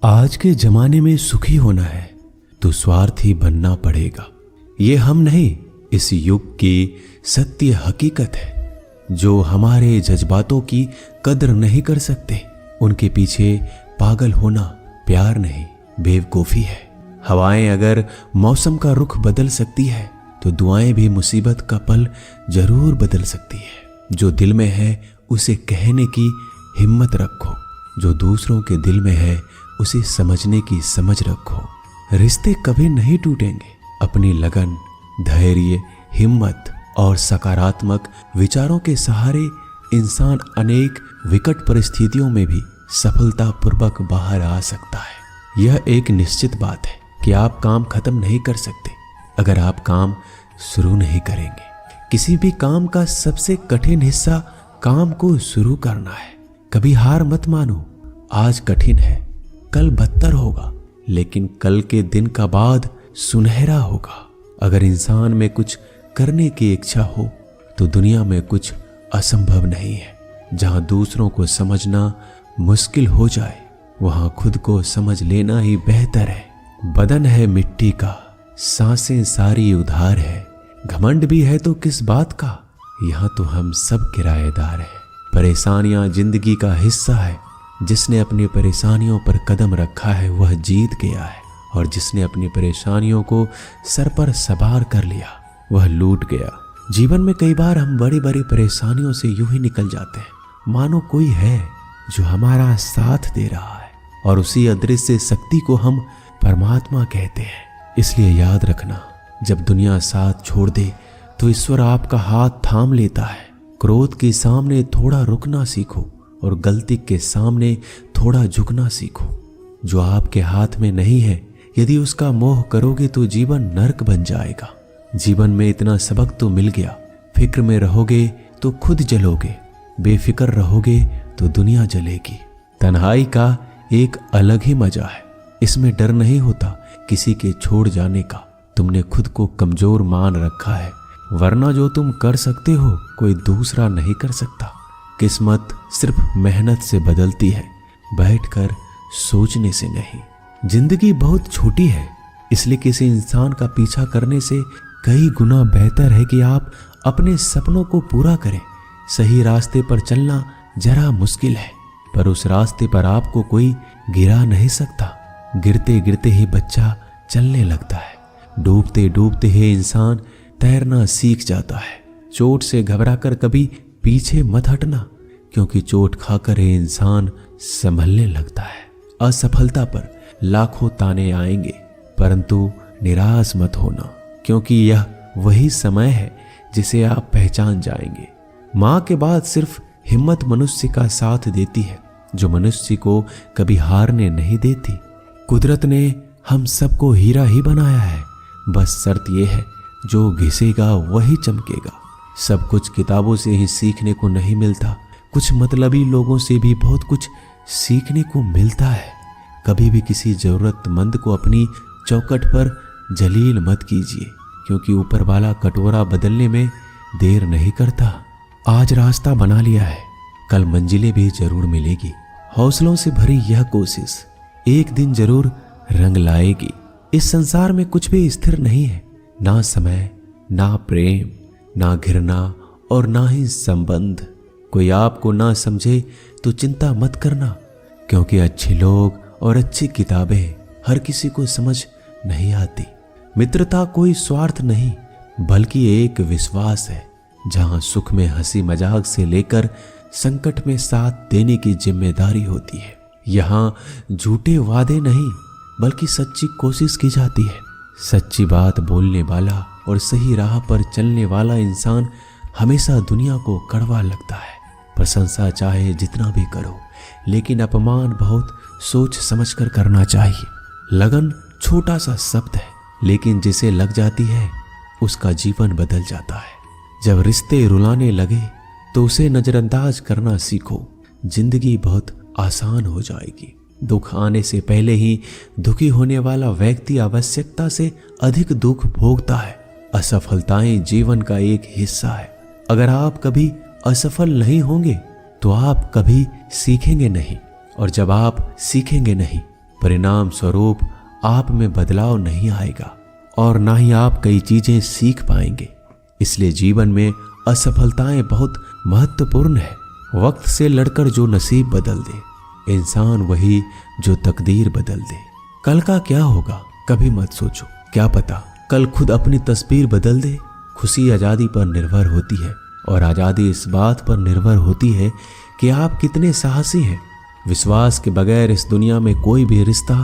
आज के जमाने में सुखी होना है तो स्वार्थी बनना पड़ेगा। ये हम नहीं, इस युग की सत्य हकीकत है। जो हमारे जज्बातों की कदर नहीं कर सकते, उनके पीछे पागल होना प्यार नहीं, बेवकूफ़ी है। हवाएं अगर मौसम का रुख बदल सकती है तो दुआएं भी मुसीबत का पल जरूर बदल सकती है। जो दिल में है उसे कहने की हिम्मत रखो, जो दूसरों के दिल में है उसे समझने की समझ रखो। रिश्ते कभी नहीं टूटेंगे। अपनी लगन, धैर्य, हिम्मत और सकारात्मक विचारों के सहारे इंसान अनेक विकट परिस्थितियों में भी सफलतापूर्वक बाहर आ सकता है। यह एक निश्चित बात है कि आप काम खत्म नहीं कर सकते अगर आप काम शुरू नहीं करेंगे। किसी भी काम का सबसे कठिन हिस्सा काम को शुरू करना है। कभी हार मत मानो। आज कठिन है, कल बदतर होगा, लेकिन कल के दिन का बाद सुनहरा होगा। अगर इंसान में कुछ करने की इच्छा हो तो दुनिया में कुछ असंभव नहीं है। जहां दूसरों को समझना मुश्किल हो जाए, वहां खुद को समझ लेना ही बेहतर है। बदन है मिट्टी का, सांसें सारी उधार है। घमंड भी है तो किस बात का, यहां तो हम सब किराएदार हैं। परेशानियां जिंदगी का हिस्सा है। जिसने अपनी परेशानियों पर कदम रखा है वह जीत गया है, और जिसने अपनी परेशानियों को सर पर सवार कर लिया वह लूट गया। जीवन में कई बार हम बड़ी बड़ी परेशानियों से यूं ही निकल जाते हैं मानो कोई है जो हमारा साथ दे रहा है, और उसी अदृश्य शक्ति को हम परमात्मा कहते हैं। इसलिए याद रखना, जब दुनिया साथ छोड़ दे तो ईश्वर आपका हाथ थाम लेता है। क्रोध के सामने थोड़ा रुकना सीखो और गलती के सामने थोड़ा झुकना सीखो। जो आपके हाथ में नहीं है, यदि उसका मोह करोगे तो जीवन नरक बन जाएगा। जीवन में इतना सबक तो मिल गया, फिक्र में रहोगे तो खुद जलोगे, बेफिक्र रहोगे तो दुनिया जलेगी। तन्हाई का एक अलग ही मजा है। इसमें डर नहीं होता किसी के छोड़ जाने का। तुमने खुद को कमजोर मान रखा है, वरना जो तुम कर सकते हो कोई दूसरा नहीं कर सकता। किस्मत सिर्फ मेहनत से बदलती है, बैठकर सोचने से नहीं। जिंदगी बहुत छोटी है, इसलिए किसी इंसान का पीछा करने से कई गुना बेहतर है कि आप अपने सपनों को पूरा करें। सही रास्ते पर चलना जरा मुश्किल है, पर उस रास्ते पर आपको कोई गिरा नहीं सकता। गिरते गिरते ही बच्चा चलने लगता है, डूबते डूबते ही इंसान तैरना सीख जाता है। चोट से घबराकर कभी पीछे मत हटना, क्योंकि चोट खाकर ये इंसान संभलने लगता है। असफलता पर लाखों ताने आएंगे, परंतु निराश मत होना, क्योंकि यह वही समय है जिसे आप पहचान जाएंगे। माँ के बाद सिर्फ हिम्मत मनुष्य का साथ देती है, जो मनुष्य को कभी हारने नहीं देती। कुदरत ने हम सबको हीरा ही बनाया है, बस शर्त यह है जो घिसेगा वही चमकेगा। सब कुछ किताबों से ही सीखने को नहीं मिलता, कुछ मतलबी लोगों से भी बहुत कुछ सीखने को मिलता है। कभी भी किसी जरूरतमंद को अपनी चौखट पर जलील मत कीजिए, क्योंकि ऊपर वाला कटोरा बदलने में देर नहीं करता। आज रास्ता बना लिया है, कल मंजिलें भी जरूर मिलेगी। हौसलों से भरी यह कोशिश एक दिन जरूर रंग लाएगी। इस संसार में कुछ भी स्थिर नहीं है, ना समय, ना प्रेम, ना घृणा और ना ही संबंध। कोई आपको ना समझे तो चिंता मत करना, क्योंकि अच्छे लोग और अच्छी किताबें हर किसी को समझ नहीं आती। मित्रता कोई स्वार्थ नहीं, बल्कि एक विश्वास है, जहां सुख में हंसी मजाक से लेकर संकट में साथ देने की जिम्मेदारी होती है। यहाँ झूठे वादे नहीं, बल्कि सच्ची कोशिश की जाती है। सच्ची बात बोलने वाला और सही राह पर चलने वाला इंसान हमेशा दुनिया को कड़वा लगता है। प्रशंसा चाहे जितना भी करो, लेकिन अपमान बहुत सोच समझकर करना चाहिए। लगन छोटा सा शब्द है, लेकिन जिसे लग जाती है उसका जीवन बदल जाता है। जब रिश्ते रुलाने लगे तो उसे नजरअंदाज करना सीखो, जिंदगी बहुत आसान हो जाएगी। दुख आने से पहले ही दुखी होने वाला व्यक्ति आवश्यकता से अधिक दुख भोगता है। असफलताएं जीवन का एक हिस्सा है। अगर आप कभी असफल नहीं होंगे तो आप कभी सीखेंगे नहीं, और जब आप सीखेंगे नहीं परिणाम स्वरूप आप में बदलाव नहीं आएगा और ना ही आप कई चीजें सीख पाएंगे। इसलिए जीवन में असफलताएं बहुत महत्वपूर्ण है। वक्त से लड़कर जो नसीब बदल दे, इंसान वही जो तकदीर बदल दे। कल का क्या होगा कभी मत सोचो, क्या पता कल खुद अपनी तस्वीर बदल दे। खुशी आजादी पर निर्भर होती है और आजादी इस बात पर निर्भर होती है कि आप कितने साहसी हैं। विश्वास के बगैर इस दुनिया में कोई भी रिश्ता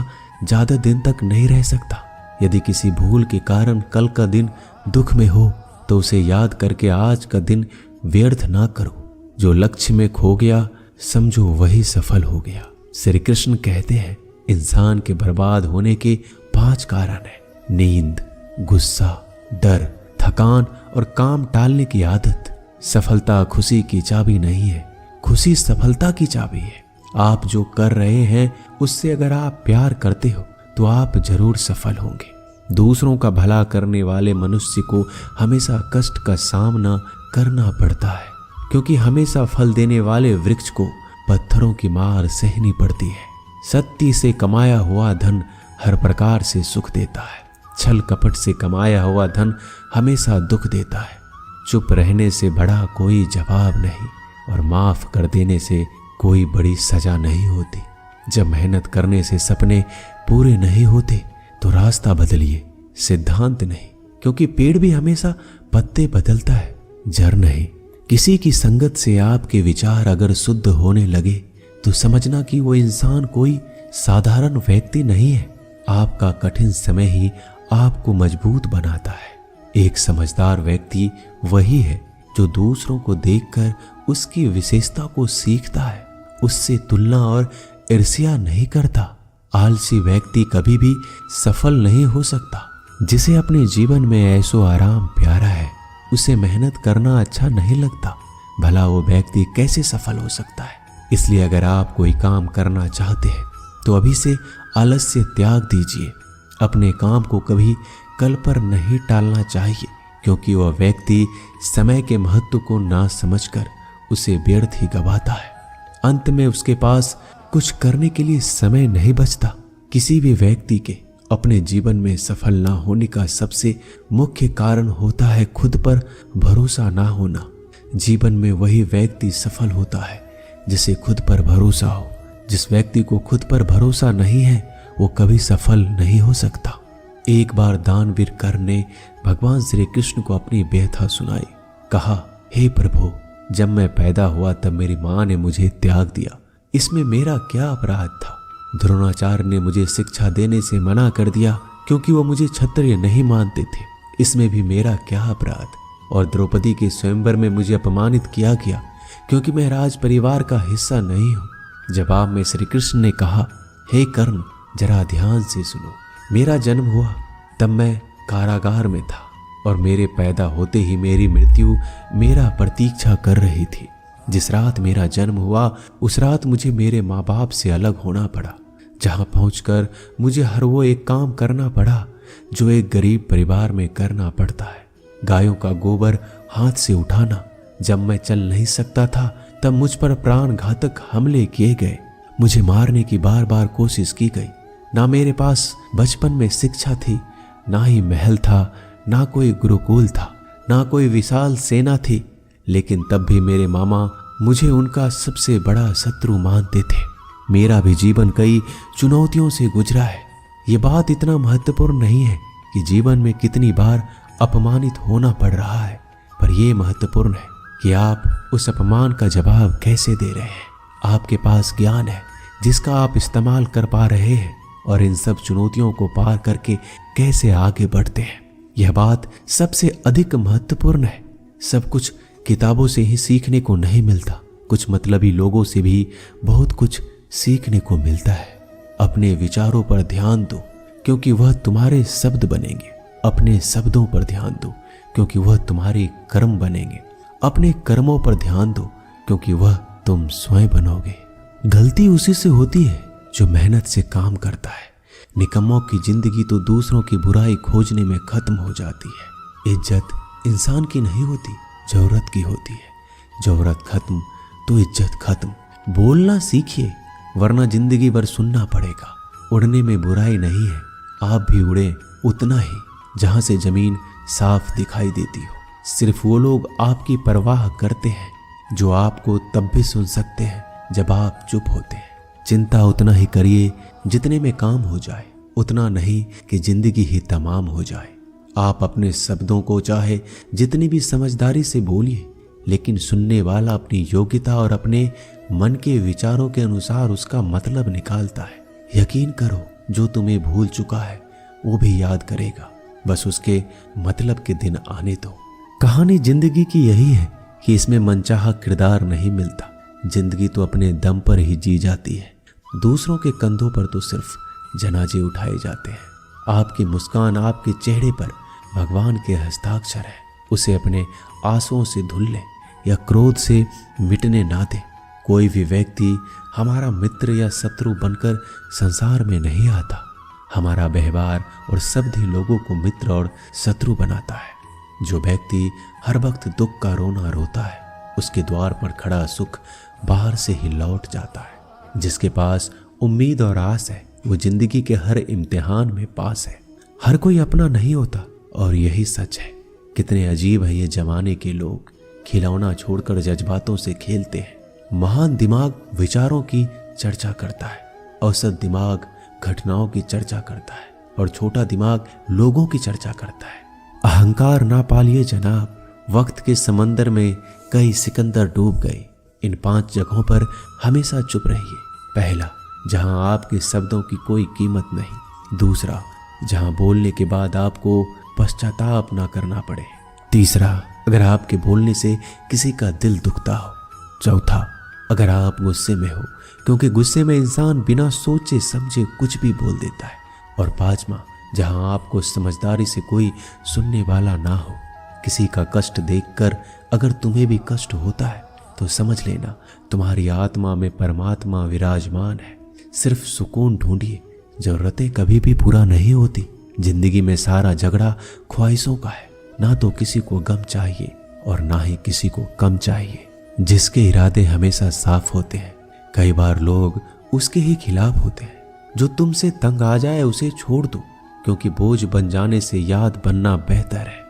ज्यादा दिन तक नहीं रह सकता। यदि किसी भूल के कारण कल का दिन दुख में हो तो उसे याद करके आज का दिन व्यर्थ ना करो। जो लक्ष्य में खो गया समझो वही सफल हो गया। श्री कृष्ण कहते हैं इंसान के बर्बाद होने के 5 कारण हैं: नींद, गुस्सा, डर, थकान और काम टालने की आदत। सफलता खुशी की चाबी नहीं है, खुशी सफलता की चाबी है। आप जो कर रहे हैं उससे अगर आप प्यार करते हो तो आप जरूर सफल होंगे। दूसरों का भला करने वाले मनुष्य को हमेशा कष्ट का सामना करना पड़ता है, क्योंकि हमेशा फल देने वाले वृक्ष को पत्थरों की मार सहनी पड़ती है। सत्य से कमाया हुआ धन हर प्रकार से सुख देता है, छल कपट से कमाया हुआ धन हमेशा दुख देता है। चुप रहने से बड़ा कोई जवाब नहीं और माफ कर देने से कोई बड़ी सजा नहीं होती। जब मेहनत करने से सपने पूरे नहीं होते तो रास्ता बदलिए, सिद्धांत नहीं, क्योंकि पेड़ भी हमेशा पत्ते बदलता है, जड़ नहीं। किसी की संगत से आपके विचार अगर शुद्ध होने लगे तो समझना कि वो इंसान कोई साधारण व्यक्ति नहीं है। आपका कठिन समय ही आपको मजबूत बनाता है। एक समझदार व्यक्ति वही है जो दूसरों को देखकर उसकी विशेषता को सीखता है, उससे तुलना और ईर्ष्या नहीं करता। आलसी व्यक्ति कभी भी सफल नहीं हो सकता। जिसे अपने जीवन में ऐसो आराम प्यारा है उसे मेहनत करना अच्छा नहीं लगता। भला वो व्यक्ति कैसे सफल हो सकता है। इसलिए अगर आप कोई काम करना चाहते हैं तो अभी से आलस्य त्याग दीजिए। अपने काम को कभी कल पर नहीं टालना चाहिए, क्योंकि वह व्यक्ति समय के महत्व को ना समझकर उसे व्यर्थ ही गवाता है। अंत में उसके पास कुछ करने के लिए समय नहीं बचता। किसी भी व्यक्ति के अपने जीवन में सफल ना होने का सबसे मुख्य कारण होता है खुद पर भरोसा ना होना। जीवन में वही व्यक्ति सफल होता है जिसे खुद पर भरोसा हो। जिस व्यक्ति को खुद पर भरोसा नहीं है वो कभी सफल नहीं हो सकता। एक बार दानवीर कर्ण ने भगवान श्री कृष्ण को अपनी व्यथा सुनाई। कहा, हे प्रभु, जब मैं पैदा हुआ तब मेरी माँ ने मुझे त्याग दिया, इसमें मेरा क्या अपराध था। द्रोणाचार्य ने मुझे शिक्षा देने से मना कर दिया क्योंकि वो मुझे क्षत्रिय नहीं मानते थे, इसमें भी मेरा क्या अपराध। और द्रौपदी के स्वयंवर में मुझे अपमानित किया गया क्योंकि मैं राज परिवार का हिस्सा नहीं हूँ। जवाब में श्री कृष्ण ने कहा, हे कर्ण, जरा ध्यान से सुनो। मेरा जन्म हुआ तब मैं कारागार में था और मेरे पैदा होते ही मेरी मृत्यु मेरा प्रतीक्षा कर रही थी। जिस रात मेरा जन्म हुआ उस रात मुझे मेरे माँ बाप से अलग होना पड़ा, जहाँ पहुंचकर मुझे हर वो एक काम करना पड़ा जो एक गरीब परिवार में करना पड़ता है। गायों का गोबर हाथ से उठाना। जब मैं चल नहीं सकता था तब मुझ पर प्राण घातक हमले किए गए। मुझे मारने की बार बार कोशिश की गई। ना मेरे पास बचपन में शिक्षा थी, ना ही महल था, ना कोई गुरुकुल था, ना कोई विशाल सेना थी, लेकिन तब भी मेरे मामा मुझे उनका सबसे बड़ा शत्रु मानते थे। मेरा भी जीवन कई चुनौतियों से गुजरा है। ये बात इतना महत्वपूर्ण नहीं है कि जीवन में कितनी बार अपमानित होना पड़ रहा है, पर यह महत्वपूर्ण है कि आप उस अपमान का जवाब कैसे दे रहे हैं। आपके पास ज्ञान है जिसका आप इस्तेमाल कर पा रहे हैं और इन सब चुनौतियों को पार करके कैसे आगे बढ़ते हैं, यह बात सबसे अधिक महत्वपूर्ण है। सब कुछ किताबों से ही सीखने को नहीं मिलता, कुछ मतलबी लोगों से भी बहुत कुछ सीखने को मिलता है। अपने विचारों पर ध्यान दो क्योंकि वह तुम्हारे शब्द बनेंगे। अपने शब्दों पर ध्यान दो क्योंकि वह तुम्हारे कर्म बनेंगे। अपने कर्मों पर ध्यान दो क्योंकि वह तुम स्वयं बनोगे। गलती उसी से होती है जो मेहनत से काम करता है। निकम्मों की जिंदगी तो दूसरों की बुराई खोजने में खत्म हो जाती है। इज्जत इंसान की नहीं होती, जरूरत की होती है। जरूरत खत्म तो इज्जत खत्म। बोलना सीखिए वरना जिंदगी भर सुनना पड़ेगा। उड़ने में बुराई नहीं है, आप भी उड़े उतना ही जहां से जमीन साफ दिखाई देती हो। सिर्फ वो लोग आपकी परवाह करते हैं जो आपको तब भी सुन सकते हैं जब आप चुप होते हैं। चिंता उतना ही करिए जितने में काम हो जाए, उतना नहीं कि जिंदगी ही तमाम हो जाए। आप अपने शब्दों को चाहे जितनी भी समझदारी से बोलिए, लेकिन सुनने वाला अपनी योग्यता और अपने मन के विचारों के अनुसार उसका मतलब निकालता है। यकीन करो, जो तुम्हें भूल चुका है वो भी याद करेगा, बस उसके मतलब के दिन आने दो। कहानी जिंदगी की यही है कि इसमें मनचाहा किरदार नहीं मिलता। जिंदगी तो अपने दम पर ही जी जाती है, दूसरों के कंधों पर तो सिर्फ जनाजे उठाए जाते हैं। आपकी मुस्कान, आपके चेहरे पर भगवान के हस्ताक्षर है। उसे अपने आंसुओं से धुल ले या क्रोध से मिटने ना दे। कोई भी व्यक्ति हमारा मित्र या शत्रु बनकर संसार में नहीं आता। हमारा व्यवहार और शब्द ही लोगों को मित्र और शत्रु बनाता है। जो व्यक्ति हर वक्त दुख का रोना रोता है, उसके द्वार पर खड़ा सुख बाहर से ही लौट जाता है। जिसके पास उम्मीद और आस है, वो जिंदगी के हर इम्तिहान में पास है। हर कोई अपना नहीं होता और यही सच है। कितने अजीब है ये जमाने के लोग, खिलौना छोड़कर जज्बातों से खेलते हैं। महान दिमाग विचारों की चर्चा करता है, औसत दिमाग घटनाओं की चर्चा करता है और छोटा दिमाग लोगों की चर्चा करता है। अहंकार ना पालिए जनाब, वक्त के समंदर में कई सिकंदर डूब गए। इन 5 जगहों पर हमेशा चुप रहिए। पहला, जहां आपके शब्दों की कोई कीमत नहीं। दूसरा, जहां बोलने के बाद आपको पश्चाताप ना करना पड़े। तीसरा, अगर आपके बोलने से किसी का दिल दुखता हो। चौथा, अगर आप गुस्से में हो, क्योंकि गुस्से में इंसान बिना सोचे समझे कुछ भी बोल देता है। और पांचवा, जहां आपको समझदारी से कोई सुनने वाला ना हो। किसी का कष्ट देखकर अगर तुम्हें भी कष्ट होता है तो समझ लेना तुम्हारी आत्मा में परमात्मा विराजमान है। सिर्फ सुकून ढूंढिए, जरूरतें कभी भी पूरा नहीं होती। जिंदगी में सारा झगड़ा ख्वाहिशों का है। ना तो किसी को गम चाहिए और ना ही किसी को कम चाहिए। जिसके इरादे हमेशा साफ होते हैं, कई बार लोग उसके ही खिलाफ होते हैं। जो तुमसे तंग आ जाए उसे छोड़ दो, क्योंकि बोझ बन जाने से याद बनना बेहतर है।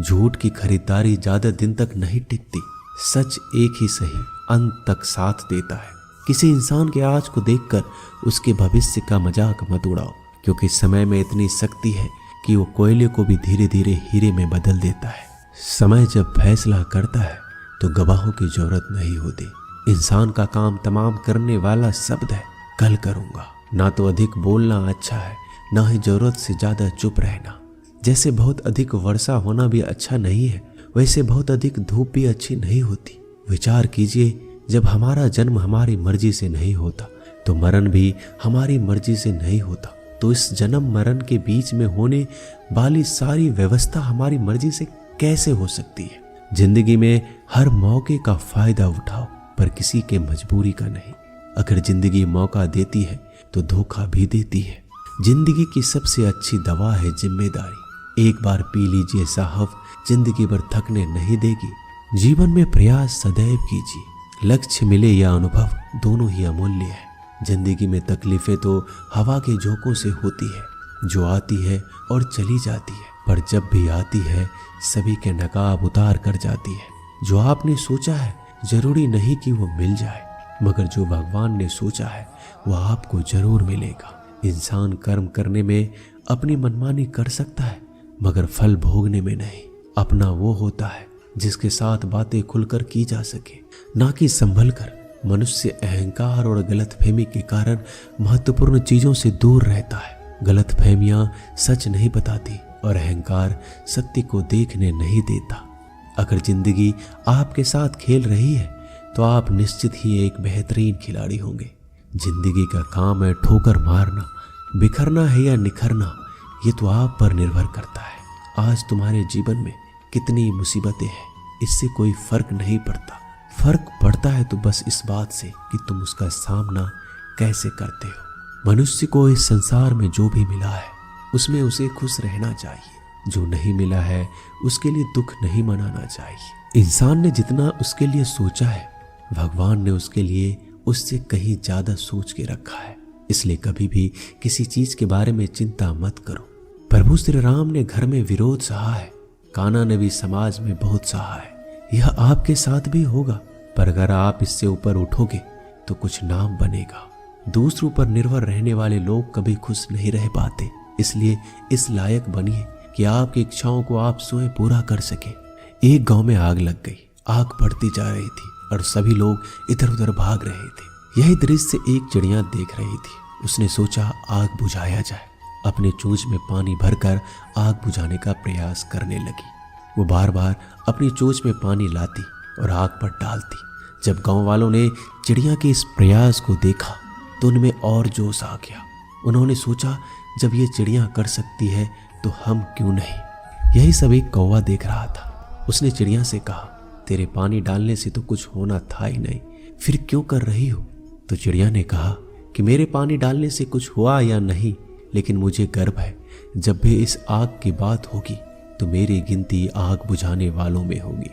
झूठ की खरीदारी ज्यादा दिन तक नहीं टिकती। सच एक ही सही अंत तक साथ देता है। किसी इंसान के आज को देखकर उसके भविष्य का मजाक मत उड़ाओ, क्योंकि समय में इतनी शक्ति है कि वो कोयले को भी धीरे धीरे हीरे में बदल देता है। समय जब फैसला करता है तो गवाहों की जरूरत नहीं होती। इंसान का काम तमाम करने वाला शब्द है, कल करूंगा। ना तो अधिक बोलना अच्छा है, ना ही जरूरत से ज्यादा चुप रहना। जैसे बहुत अधिक वर्षा होना भी अच्छा नहीं है, वैसे बहुत अधिक धूप भी अच्छी नहीं होती। विचार कीजिए, जब हमारा जन्म हमारी मर्जी से नहीं होता तो मरण भी हमारी मर्जी से नहीं होता। तो इस जन्म मरण के बीच में होने वाली सारी व्यवस्था हमारी मर्जी से कैसे हो सकती है? जिंदगी में हर मौके का फायदा उठाओ, पर किसी के मजबूरी का नहीं। अगर जिंदगी मौका देती है तो धोखा भी देती है। जिंदगी की सबसे अच्छी दवा है जिम्मेदारी। एक बार पी लीजिए साहब, जिंदगी भर थकने नहीं देगी। जीवन में प्रयास सदैव कीजिए। लक्ष्य मिले या अनुभव, दोनों ही अमूल्य है। जिंदगी में तकलीफें तो हवा के झोंकों से होती है, जो आती है और चली जाती है, पर जब भी आती है सभी के नकाब उतार कर जाती है। जो आपने सोचा है जरूरी नहीं कि वो मिल जाए, मगर जो भगवान ने सोचा है वो आपको जरूर मिलेगा। इंसान कर्म करने में अपनी मनमानी कर सकता है, मगर फल भोगने में नहीं। अपना वो होता है जिसके साथ बातें खुलकर की जा सके, ना कि संभल कर। मनुष्य अहंकार और गलतफहमी के कारण महत्वपूर्ण चीजों से दूर रहता है। गलतफहमियां सच नहीं बताती और अहंकार सत्य को देखने नहीं देता। अगर जिंदगी आपके साथ खेल रही है तो आप निश्चित ही एक बेहतरीन खिलाड़ी होंगे। जिंदगी का काम है ठोकर मारना, बिखरना है या निखरना, ये तो आप पर निर्भर करता है। आज तुम्हारे जीवन में कितनी मुसीबतें हैं, इससे कोई फर्क नहीं पड़ता। फर्क पड़ता है तो बस इस बात से कि तुम उसका सामना कैसे करते हो। मनुष्य को इस संसार में जो भी मिला है उसमें उसे खुश रहना चाहिए। जो नहीं मिला है उसके लिए दुख नहीं मनाना चाहिए। इंसान ने जितना उसके लिए सोचा है, भगवान ने उसके लिए उससे कहीं ज्यादा सोच के रखा है। इसलिए कभी भी किसी चीज के बारे में चिंता मत करो। प्रभु श्री राम ने घर में विरोध सहा है, कान्हा ने भी समाज में बहुत सहा है। यह आपके साथ भी होगा, पर अगर आप इससे ऊपर उठोगे तो कुछ नाम बनेगा। दूसरों पर निर्भर रहने वाले लोग कभी खुश नहीं रह पाते, इसलिए इस लायक बनिए कि आपकी इच्छाओं को आप स्वयं पूरा कर सके। एक गांव में आग लग गई। आग बढ़ती जा रही थी और सभी लोग इधर उधर भाग रहे थे। यही दृश्य एक चिड़िया देख रही थी। उसने सोचा आग बुझाया जाए। अपने चोंच में पानी भरकर आग बुझाने का प्रयास करने लगी। वो बार बार अपनी चोंच में पानी लाती और आग पर डालती। जब गांव वालों ने चिड़िया के इस प्रयास को देखा तो उनमें और जोश आ गया। उन्होंने सोचा जब ये चिड़िया कर सकती है तो हम क्यों नहीं। यही सब एक कौवा देख रहा था। उसने चिड़िया से कहा, तेरे पानी डालने से तो कुछ होना था ही नहीं, फिर क्यों कर रही हो। तो चिड़िया ने कहा कि मेरे पानी डालने से कुछ हुआ या नहीं, लेकिन मुझे गर्व है जब भी इस आग की बात होगी तो मेरी गिनती आग बुझाने वालों में होगी,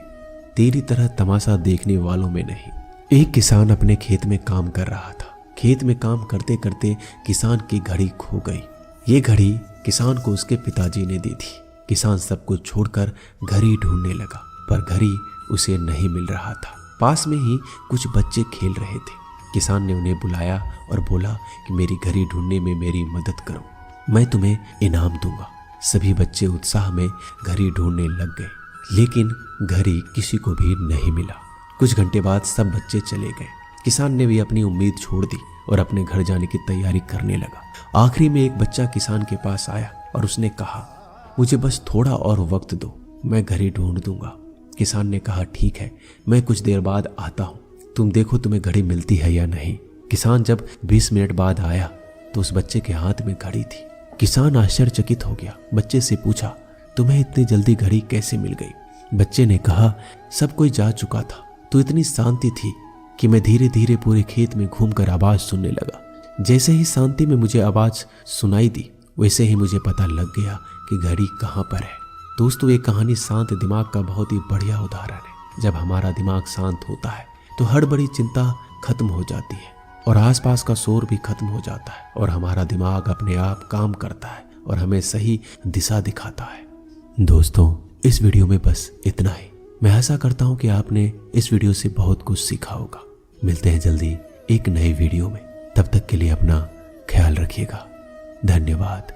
तेरी तरह तमाशा देखने वालों में नहीं। एक किसान अपने खेत में काम कर रहा था। खेत में काम करते करते किसान की घड़ी खो गई। ये घड़ी किसान को उसके पिताजी ने दी थी। किसान सब कुछ छोड़कर घड़ी ढूंढने लगा, पर घड़ी उसे नहीं मिल रहा था। पास में ही कुछ बच्चे खेल रहे थे। किसान ने उन्हें बुलाया और बोला कि मेरी घड़ी ढूंढने में मेरी मदद करो, मैं तुम्हें इनाम दूंगा। सभी बच्चे उत्साह में घड़ी ढूंढने लग गए, लेकिन घड़ी किसी को भी नहीं मिला। कुछ घंटे बाद सब बच्चे चले गए। किसान ने भी अपनी उम्मीद छोड़ दी और अपने घर जाने की तैयारी करने लगा। आखिरी में एक बच्चा किसान के पास आया और उसने कहा, मुझे बस थोड़ा और वक्त दो, मैं घड़ी ढूंढ दूंगा। किसान ने कहा, ठीक है, मैं कुछ देर बाद आता हूँ, तुम देखो तुम्हें घड़ी मिलती है या नहीं। किसान जब 20 मिनट बाद आया तो उस बच्चे के हाथ में घड़ी थी। किसान आश्चर्यचकित हो गया। बच्चे से पूछा, तुम्हें इतनी जल्दी घड़ी कैसे मिल गई। बच्चे ने कहा, सब कोई जा चुका था तो इतनी शांति थी कि मैं धीरे धीरे पूरे खेत में घूमकर आवाज सुनने लगा। जैसे ही शांति में मुझे आवाज सुनाई दी, वैसे ही मुझे पता लग गया कि घड़ी कहाँ पर है। दोस्तों, ये कहानी शांत दिमाग का बहुत ही बढ़िया उदाहरण है। जब हमारा दिमाग शांत होता है तो हर बड़ी चिंता खत्म हो जाती है और आसपास का शोर भी खत्म हो जाता है और हमारा दिमाग अपने आप काम करता है और हमें सही दिशा दिखाता है। दोस्तों, इस वीडियो में बस इतना ही। मैं आशा करता हूँ कि आपने इस वीडियो से बहुत कुछ सीखा होगा। मिलते हैं जल्दी एक नई वीडियो में। तब तक के लिए अपना ख्याल रखिएगा। धन्यवाद।